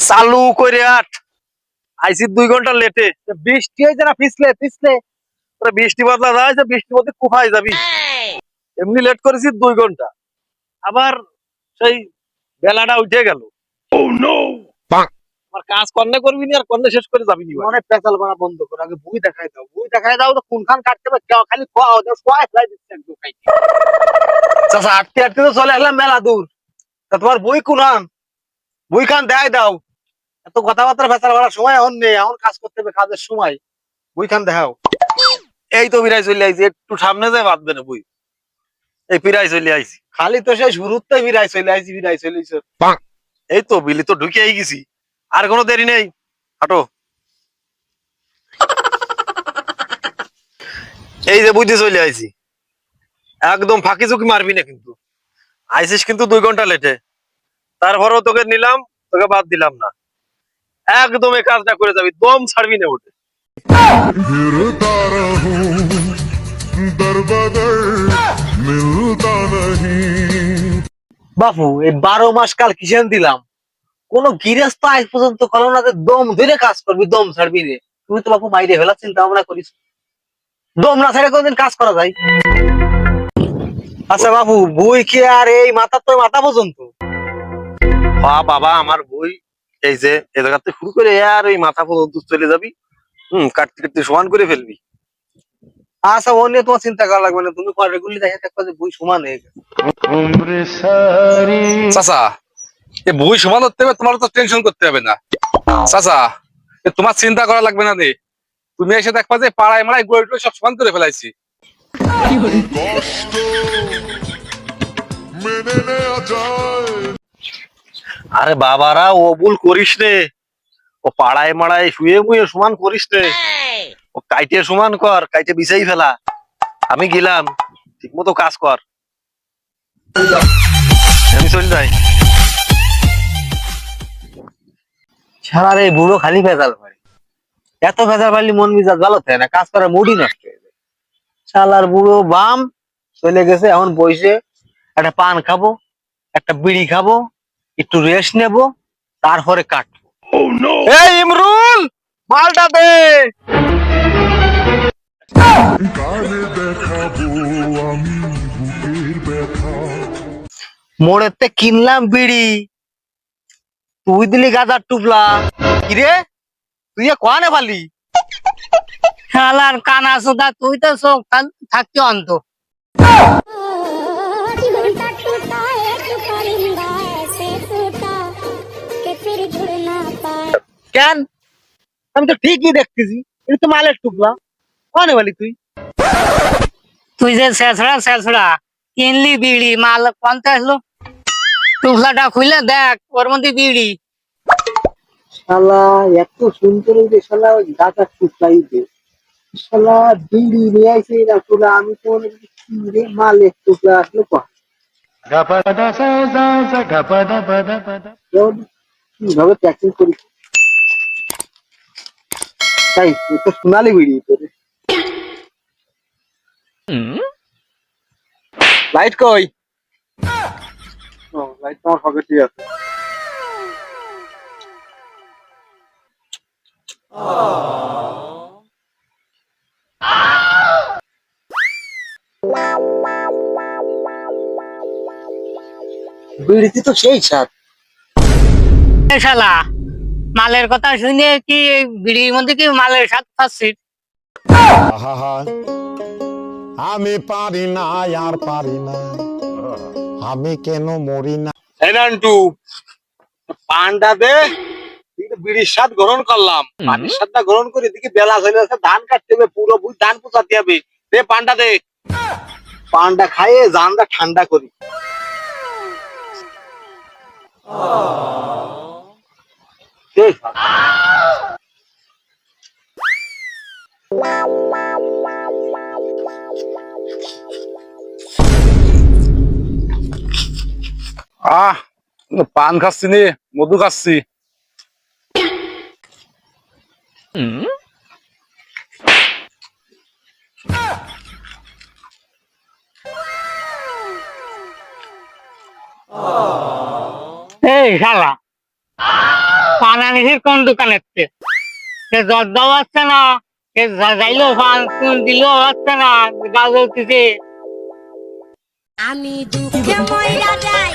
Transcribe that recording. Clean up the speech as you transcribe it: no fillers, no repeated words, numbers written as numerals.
চালু করে আট আইসি 2 ঘন্টা লেটে। বৃষ্টি হয়েছে না, পিছলে পিছলে বৃষ্টি বাদলা যায়, বৃষ্টির মধ্যে কোথায় যাবি? এমনি লেট করেছি 2 ঘন্টা, আবার সেই বেলাটা উঠে গেল। আমার কাজ কর্নে করবি নি আর কর্নে শেষ করে যাবি নি? অনেক পেঁচাল বানা বন্ধ করো, আগে বই দেখাই দাও। বই দেখাই দাও তো কোনখান কাটতে হবে, খালি চাচা আটতে আটতে তো চলে আসলাম মেলা দূর, তা তোমার বই কোনান? বই খান দেখাই দাও। এত কথাবার্তা পেঁচাল বানার সময় এখন নেই, এখন কাজ করতে হবে, কাজের সময়। বই খান দেখাও। এই তো বিরাই চলে আইছি, একটু সামনে যায় বাঁধবে না বই। এই পিরাই চলে আইছি, খালি তো সেই শুরুতে বিরাই চলে আইছি, বিরাই চলে আইছি। এই তো বিলি তো ঢুকে গেছি, আর কোনো দেরি নেই, হাঁটো। এই যে বুঝতে চলে আইছি, একদম ফাঁকি চুকি মারবি না কিন্তু। আইসিস কিন্তু 2 ঘন্টা লেটে, তারপরেও তোকে নিলাম, তোকে বাদ দিলাম না। একদম এই কাজটা করে যাবি, দম ছাড়বি না ওঠে। বাপু এই 12 মাস কাল কিসেন দিলাম, কোন গৃহস্থ আজ পর্যন্ত কলো না যে দম ধরে কাজ করবি, দম ছাড়বি রে। তুমি তো বাপু বাইরে ফেলা চিন্তা ভাবনা করিস, দম না ছেড়ে কোনদিন কাজ করা যায়? আচ্ছা বাপু, বই কি আর এই মাথা তো মাথা পর্যন্ত? বাবা আমার বই এই যে এ জায়গাতে শুরু করে আর ওই মাথা পর্যন্ত চলে যাবি। কাটতে কাটতে সমান করে ফেলবি। আচ্ছা ও নিয়ে তোমার চিন্তা করা লাগবে না, তুমি রেগুলি দেখে থাকবা যে বই সমান হয়ে গেছে। চাচা এ বই সমান হতে হবে, তোমার তো টেনশন করতে হবে না। চাচা তোমার চিন্তা করা লাগবে না রে, তুমি এসে দেখবা যে পাড়ায় মারায় গড়ে সব সমান করে ফেলাইছি। আরে বাবারা ও ভুল করিস রে, ও পাড়ায় মাড়ায় শুয়ে মুয়ে সমান করিস রে। ও কাইটে সমান কর, কাইটে বিছাই ফেলা। আমি গেলাম, ঠিক মতো কাজ কর, আমি চলে যাই। সারা রে বুড়ো খালি ভেজাল পারে, এত ভেজাল পারলে মন মিজাজ ভালো থাকে না, কাজ করার মুডই নষ্ট হয়ে যায়। শালার বুড়ো বাম চলে গেছে, এখন বসে একটা পান খাবো, একটা বিড়ি খাবো, একটু রেস্ট নেব, তারপরে কাটবো। এই ইমরুল, মালটা দে। মোড়েতে কিনলাম বিড়ি, তুই দিলি গাজার টুপলা। কিরে তুই কোয়ানে পালি? শালার কানা সুদা, তুই তো চোখ থাকতে অন্ত। কেন, আমি তো ঠিকই দেখতেছি, এটা তো মালের টুকলা। কোয়ানে পালি তুই? তুই যে শেষড়া কিনলি বিড়ি, মাল কোনতে আসলো? টুকলাটা খুলে দেখ, ওর মধ্যে বিড়ি। শালা এত সুন্দর যে শালা ওই গাজার টুকলাই দে, শালা বিড়ি নিয়ে আইছে না তোরা, আমি তো মনে করি কি রে মালের টুকলা আসলো কোয়া। কিভাবে প্যাকিং করি, তাই তো সোনালি বিড়ি তোরে। লাইট কই? লাইট তোমার পকেটে আছে। বিড়িতে তো সেই স্বাদ। এ শালা, মালের কথা শুনে কি এই বিড়ির মধ্যে কি মালের স্বাদ পাচ্ছিস? আমি পারি না আর পারি না, আমি কেন মরি না। এই নান্টু, পানটা দে। বিড়ির স্বাদ গ্রহণ করলাম, পানির স্বাদটা গ্রহণ করে এদিকে বেলা হয়ে যাচ্ছে, ধান কাটতে হবে, পুরো ধান পোঁচাতে হবে। দে পানটা দে। পানটা খাইয়ে জানটা ঠান্ডা করি। পান খাচ্ছি নি, মধু খাচ্ছি। এই শালা পান আনিসির কোন দোকানের সে দরদাও আসছে না, সে যাইলেও পান দিলেও আসছে না, গাছ উঠতেছে। আমি দুঃখে মইরা যাই